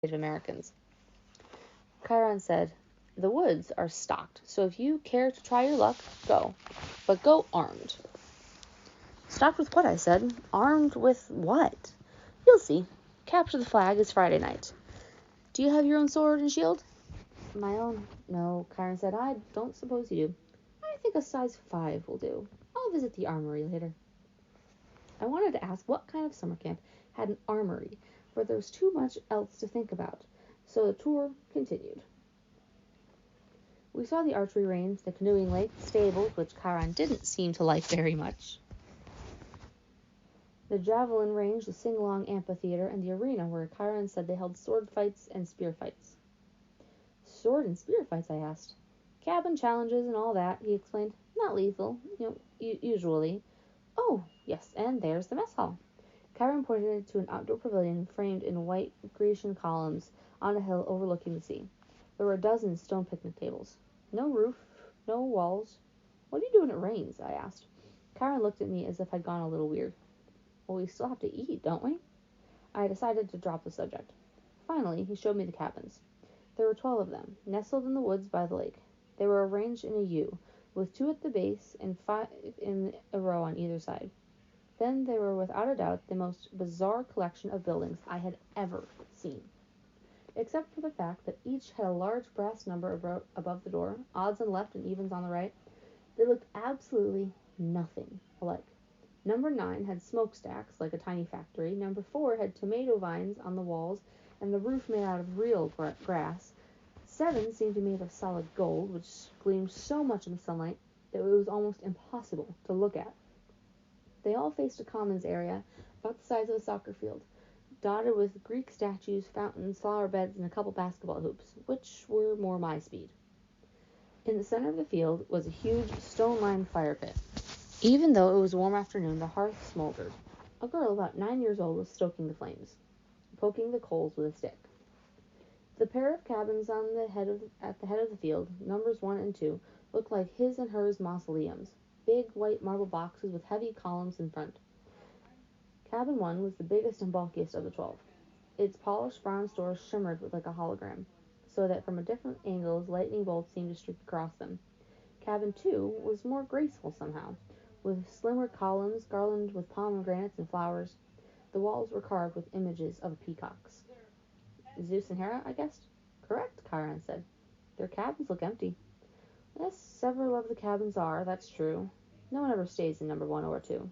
Native Americans. Chiron said, "The woods are stocked, so if you care to try your luck, go. But go armed." "Stocked with what?" I said. "Armed with what?" "You'll see. Capture the flag is Friday night." "Do you have your own sword and shield?" "My own?" "No," Chiron said. "I don't suppose you do." "I think a size 5 will do. I'll visit the armory later." I wanted to ask what kind of summer camp had an armory, but there was too much else to think about, so the tour continued. We saw the archery range, the canoeing lake, stables, which Chiron didn't seem to like very much, the javelin range, the sing-along amphitheater, and the arena where Chiron said they held sword fights and spear fights. "Sword and spear fights?" I asked. "Cabin challenges and all that," he explained. "Not lethal, usually." "Oh, yes, and there's the mess hall." Chiron pointed to an outdoor pavilion framed in white Grecian columns on a hill overlooking the sea. There were a dozen stone picnic tables. No roof, no walls. "What do you do when it rains?" I asked. Chiron looked at me as if I'd gone a little weird. "Well, we still have to eat, don't we?" I decided to drop the subject. Finally, he showed me the cabins. There were 12 of them, nestled in the woods by the lake. They were arranged in a U, with 2 at the base and 5 in a row on either side. Then they were without a doubt the most bizarre collection of buildings I had ever seen. Except for the fact that each had a large brass number above the door, odds on the left and evens on the right, they looked absolutely nothing alike. Number 9 had smokestacks, like a tiny factory. Number 4 had tomato vines on the walls, and the roof made out of real grass. 7 seemed to be made of solid gold, which gleamed so much in the sunlight that it was almost impossible to look at. They all faced a commons area about the size of a soccer field, dotted with Greek statues, fountains, flower beds, and a couple basketball hoops, which were more my speed. In the center of the field was a huge stone-lined fire pit. Even though it was a warm afternoon, the hearth smoldered. A girl about 9 years old was stoking the flames, poking the coals with a stick. The pair of cabins at the head of the field, numbers 1 and 2, looked like his and hers mausoleums, big white marble boxes with heavy columns in front. Cabin 1 was the biggest and bulkiest of the 12. Its polished bronze doors shimmered like a hologram, so that from different angles lightning bolts seemed to streak across them. Cabin 2 was more graceful somehow, with slimmer columns garlanded with pomegranates and flowers. The walls were carved with images of peacocks. "Zeus and Hera, I guessed?" "Correct," Chiron said. "Their cabins look empty." "Yes, several of the cabins are, that's true. No one ever stays in number 1 or 2.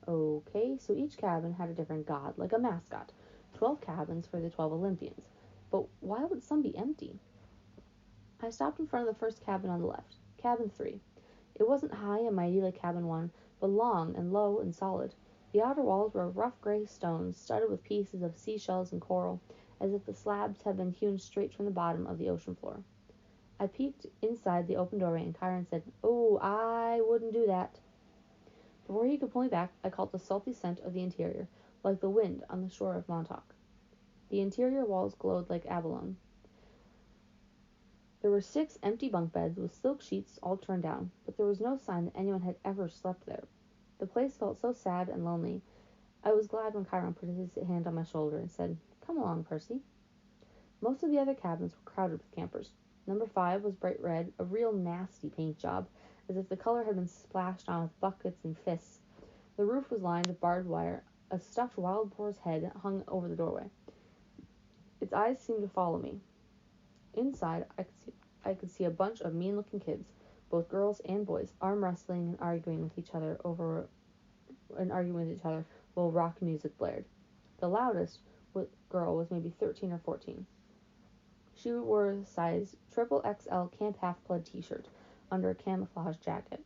Okay, so each cabin had a different god, like a mascot. 12 cabins for the 12 Olympians. But why would some be empty? I stopped in front of the first cabin on the left, cabin 3. It wasn't high and mighty like cabin 1, but long and low and solid. The outer walls were rough gray stones, studded with pieces of seashells and coral, as if the slabs had been hewn straight from the bottom of the ocean floor. I peeked inside the open doorway, and Chiron said, "Oh, I wouldn't do that." Before he could pull me back, I caught the salty scent of the interior, like the wind on the shore of Montauk. The interior walls glowed like abalone. There were 6 empty bunk beds with silk sheets all turned down, but there was no sign that anyone had ever slept there. The place felt so sad and lonely. I was glad when Chiron put his hand on my shoulder and said, "Come along, Percy." Most of the other cabins were crowded with campers. Number 5 was bright red, a real nasty paint job, as if the color had been splashed on with buckets and fists. The roof was lined with barbed wire. A stuffed wild boar's head hung over the doorway. Its eyes seemed to follow me. Inside, I could see a bunch of mean-looking kids, both girls and boys, arm wrestling and arguing with each other while rock music blared. The loudest girl was maybe 13 or 14. She wore a size XXL Camp Half-Blood t-shirt under a camouflage jacket.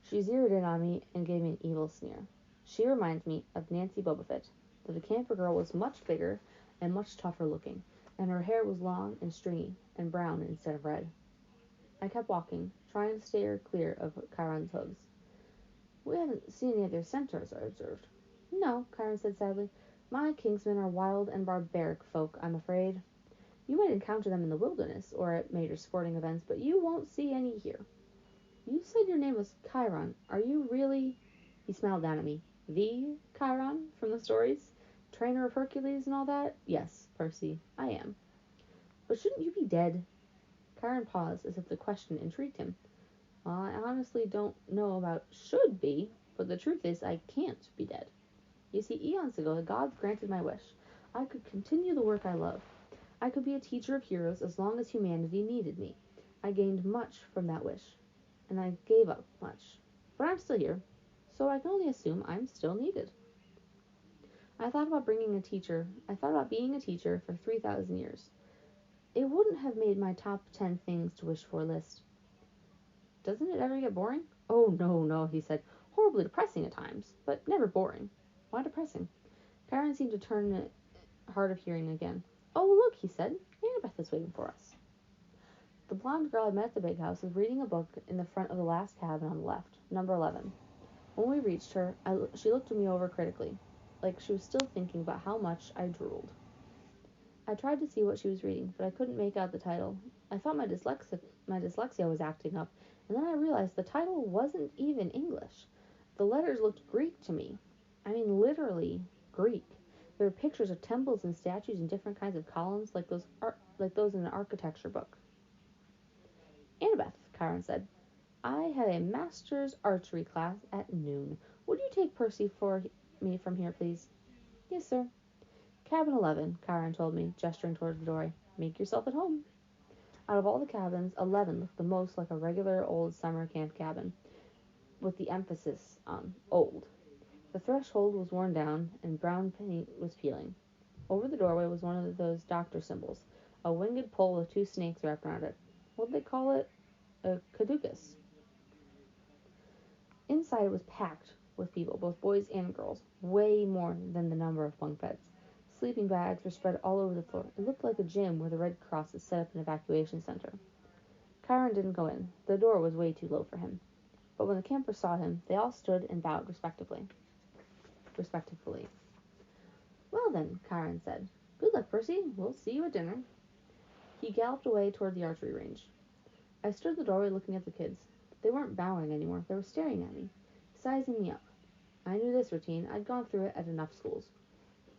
She zeroed in on me and gave me an evil sneer. She reminded me of Nancy Bobofit, but the camper girl was much bigger and much tougher looking, and her hair was long and stringy and brown instead of red. I kept walking, trying to steer clear of Chiron's hooves. "We haven't seen any of their centaurs," I observed. "No," Chiron said sadly. "My kingsmen are wild and barbaric folk, I'm afraid. You might encounter them in the wilderness or at major sporting events, but you won't see any here." "You said your name was Chiron. Are you really—" He smiled down at me. "The Chiron from the stories? Trainer of Hercules and all that? Yes, Percy. I am. But shouldn't you be dead? Chiron paused as if the question intrigued him. Well, I honestly don't know about should be, but the truth is I can't be dead. You see, eons ago, the gods granted my wish. I could continue the work I love. I could be a teacher of heroes as long as humanity needed me. I gained much from that wish, and I gave up much. But I'm still here, so I can only assume I'm still needed. I thought about being a teacher for 3,000 years. It wouldn't have made my top 10 things to wish for list. Doesn't it ever get boring? Oh, no, he said. Horribly depressing at times, but never boring. Why depressing? Chiron seemed to turn hard of hearing again. Oh, look, he said. Annabeth is waiting for us. The blonde girl I met at the big house was reading a book in the front of the last cabin on the left, number 11. When we reached her, she looked me over critically, like she was still thinking about how much I drooled. I tried to see what she was reading, but I couldn't make out the title. I thought my dyslexia was acting up, and then I realized the title wasn't even English. The letters looked Greek to me. I mean, literally Greek. There were pictures of temples and statues in different kinds of columns, like those in an architecture book. Annabeth, Chiron said, I had a master's archery class at noon. Would you take Percy for me from here, please? Yes, sir. Cabin 11, Chiron told me, gesturing towards the doorway. Make yourself at home. Out of all the cabins, 11 looked the most like a regular old summer camp cabin, with the emphasis on old. The threshold was worn down, and brown paint was peeling. Over the doorway was one of those doctor symbols, a winged pole with 2 snakes wrapped around it. What'd they call it? A caduceus. Inside it was packed with people, both boys and girls, way more than the number of bunk beds. Sleeping bags were spread all over the floor. It looked like a gym where the Red Cross had set up an evacuation center. Chiron didn't go in. The door was way too low for him. But when the campers saw him, they all stood and bowed respectfully. Well then, Chiron said. Good luck, Percy. We'll see you at dinner. He galloped away toward the archery range. I stood at the doorway looking at the kids. They weren't bowing anymore. They were staring at me, sizing me up. I knew this routine. I'd gone through it at enough schools.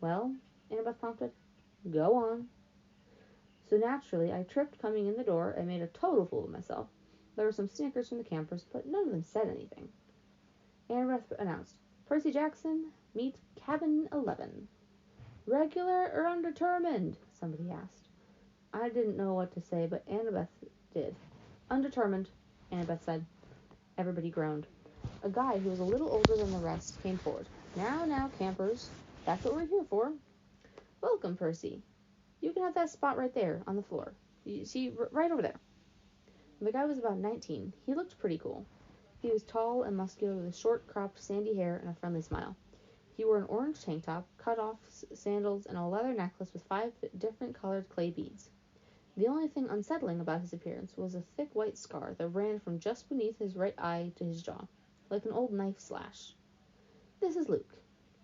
Well, Annabeth prompted. Go on. So naturally, I tripped coming in the door and made a total fool of myself. There were some snickers from the campers, but none of them said anything. Annabeth announced, Percy-Jackson, meet Cabin 11. Regular or undetermined? Somebody asked. I didn't know what to say, but Annabeth did. Undetermined, Annabeth said. Everybody groaned. A guy who was a little older than the rest came forward. Now, campers. That's what we're here for. Welcome, Percy. You can have that spot right there on the floor. You see, right over there. The guy was about 19. He looked pretty cool. He was tall and muscular with a short, cropped, sandy hair and a friendly smile. He wore an orange tank top, cut-off sandals, and a leather necklace with 5 different colored clay beads. The only thing unsettling about his appearance was a thick white scar that ran from just beneath his right eye to his jaw, like an old knife slash. This is Luke,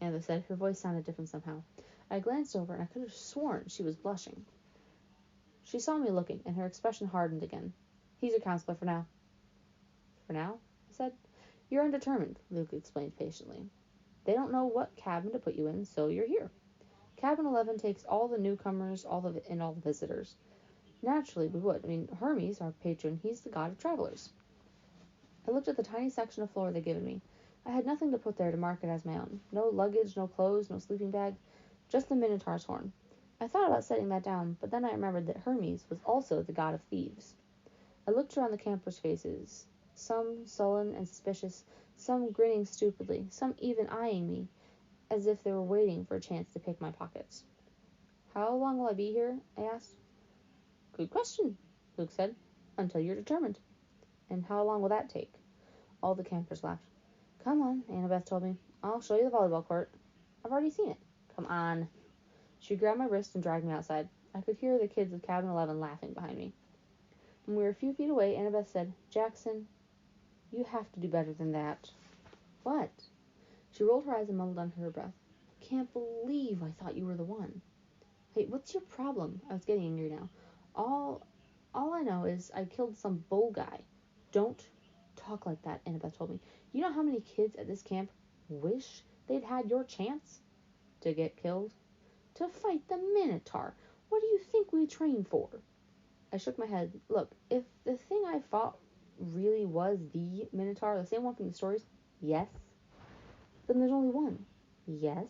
Annabeth said. Her voice sounded different somehow. I glanced over, and I could have sworn she was blushing. She saw me looking, and her expression hardened again. He's your counselor for now. For now? I said. You're undetermined, Luke explained patiently. They don't know what cabin to put you in, so you're here. Cabin 11 takes all the newcomers, all the visitors. Naturally, we would. Hermes, our patron, he's the god of travelers. I looked at the tiny section of floor they'd given me. I had nothing to put there to mark it as my own. No luggage, no clothes, no sleeping bag, just the Minotaur's horn. I thought about setting that down, but then I remembered that Hermes was also the god of thieves. I looked around the campers' faces, some sullen and suspicious, some grinning stupidly, some even eyeing me, as if they were waiting for a chance to pick my pockets. How long will I be here? I asked. Good question, Luke said. Until you're determined. And how long will that take? All the campers laughed. Come on, Annabeth told me. I'll show you the volleyball court. I've already seen it. Come on. She grabbed my wrist and dragged me outside. I could hear the kids of Cabin 11 laughing behind me. When we were a few feet away, Annabeth said, Jackson, you have to do better than that. What? She rolled her eyes and mumbled under her breath. Can't believe I thought you were the one. Hey, what's your problem? I was getting angry now. All I know is I killed some bull guy. Don't talk like that, Annabeth told me. You know how many kids at this camp wish they'd had your chance to get killed? To fight the Minotaur. What do you think we train for? I shook my head. Look, if the thing I fought really was the Minotaur, the same one from the stories, yes. Then there's only one. Yes.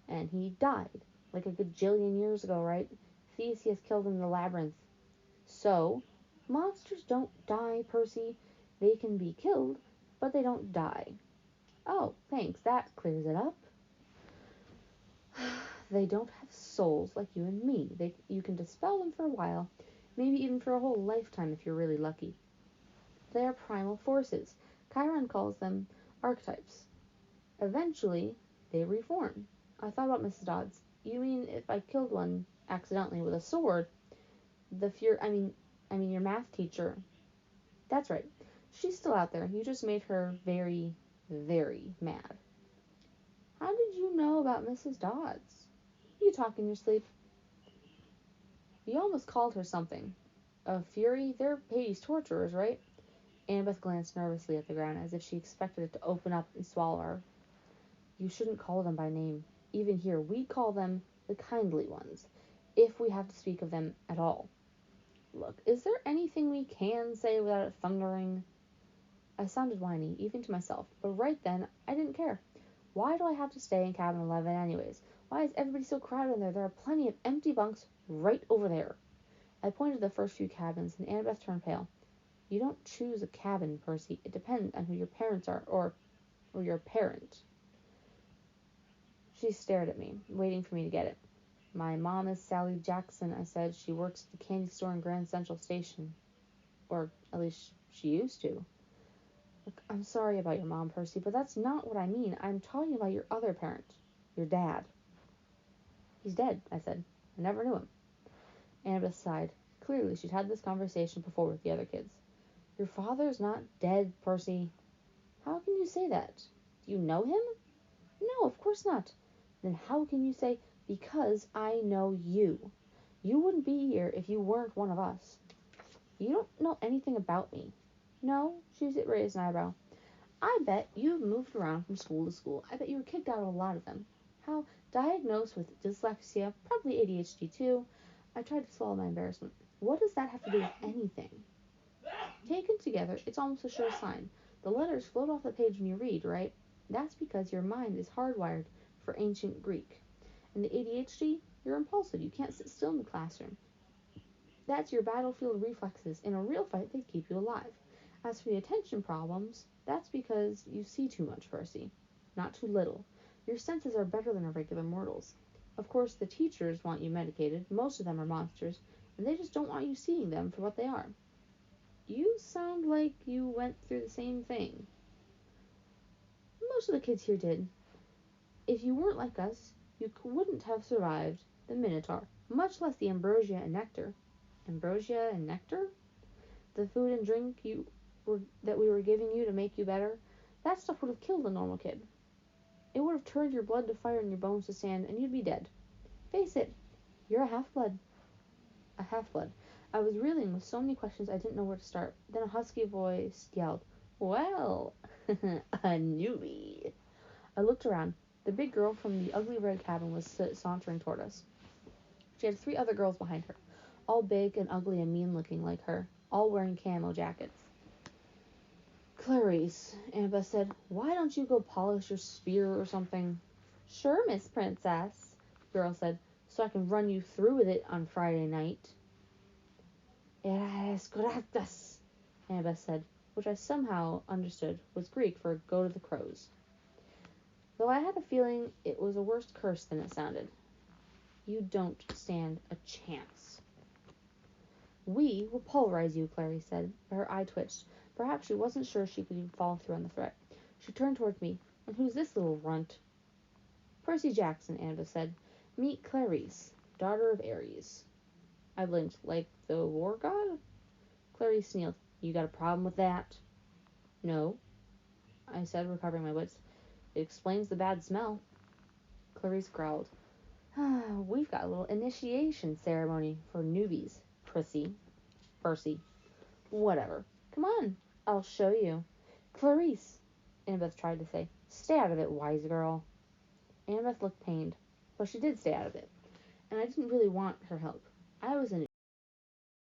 And he died. Like a gajillion years ago, right? Theseus killed him in the labyrinth. So, monsters don't die, Percy. They can be killed, but they don't die. Oh, thanks. That clears it up. They don't have souls like you and me. You can dispel them for a while, maybe even for a whole lifetime if you're really lucky. They are primal forces. Chiron calls them archetypes. Eventually, they reform. I thought about Mrs. Dodds. You mean if I killed one accidentally with a sword, I mean your math teacher. That's right. She's still out there. You just made her very, very mad. How did you know about Mrs. Dodds? You talk in your sleep. You almost called her something. A fury? They're Hades torturers, right? Annabeth glanced nervously at the ground as if she expected it to open up and swallow her. You shouldn't call them by name. Even here, we call them the kindly ones, if we have to speak of them at all. Look, is there anything we can say without it thundering? I sounded whiny, even to myself, but right then, I didn't care. Why do I have to stay in cabin 11 anyways? Why is everybody so crowded in there? There are plenty of empty bunks right over there. I pointed to the first few cabins, and Annabeth turned pale. You don't choose a cabin, Percy. It depends on who your parents are, or your parent. She stared at me, waiting for me to get it. My mom is Sally Jackson, I said. She works at the candy store in Grand Central Station. Or at least she used to. Look, I'm sorry about your mom, Percy, but that's not what I mean. I'm talking about your other parent. Your dad. He's dead, I said. I never knew him. Annabeth sighed. Clearly, she'd had this conversation before with the other kids. Your father's not dead, Percy. How can you say that? Do you know him? No, of course not. Then how can you say, because I know you? You wouldn't be here if you weren't one of us. You don't know anything about me. No, she raised an eyebrow. I bet you've moved around from school to school. I bet you were kicked out of a lot of them. How diagnosed with dyslexia, probably ADHD too. I tried to swallow my embarrassment. What does that have to do with anything? Taken together, it's almost a sure sign. The letters float off the page when you read, right? That's because your mind is hardwired for ancient Greek. And the ADHD, you're impulsive. You can't sit still in the classroom. That's your battlefield reflexes. In a real fight, they keep you alive. As for the attention problems, that's because you see too much, Percy. Not too little. Your senses are better than a regular mortal's. Of course, the teachers want you medicated. Most of them are monsters, and they just don't want you seeing them for what they are. You sound like you went through the same thing. Most of the kids here did. If you weren't like us, you wouldn't have survived the Minotaur, much less the ambrosia and nectar. Ambrosia and nectar? The food and drink that we were giving you to make you better? That stuff would have killed a normal kid. It would have turned your blood to fire and your bones to sand, and you'd be dead. Face it, you're a half-blood. A half-blood. I was reeling with so many questions I didn't know where to start. Then a husky voice yelled, Well, a newbie. I looked around. The big girl from the ugly red cabin was sauntering toward us. She had 3 other girls behind her, all big and ugly and mean-looking like her, all wearing camo jackets. Clarice, Annabeth said, why don't you go polish your spear or something? Sure, Miss Princess, the girl said, so I can run you through with it on Friday night. Eres gratis, Annabeth said, which I somehow understood was Greek for go to the crows. Though I had a feeling it was a worse curse than it sounded. You don't stand a chance. We will pulverize you, Clary said, but her eye twitched. Perhaps she wasn't sure she could even follow through on the threat. She turned toward me. And who's this little runt? Percy-Jackson, Annabeth said. Meet Clarice, daughter of Ares. I blinked. Like the war god? Clarice snealed. You got a problem with that? No, I said, recovering my wits. It explains the bad smell. Clarice growled. We've got a little initiation ceremony for newbies, Percy. Whatever. Come on, I'll show you. Clarice, Annabeth tried to say. Stay out of it, wise girl. Annabeth looked pained, but she did stay out of it. and I didn't really want her help. I was in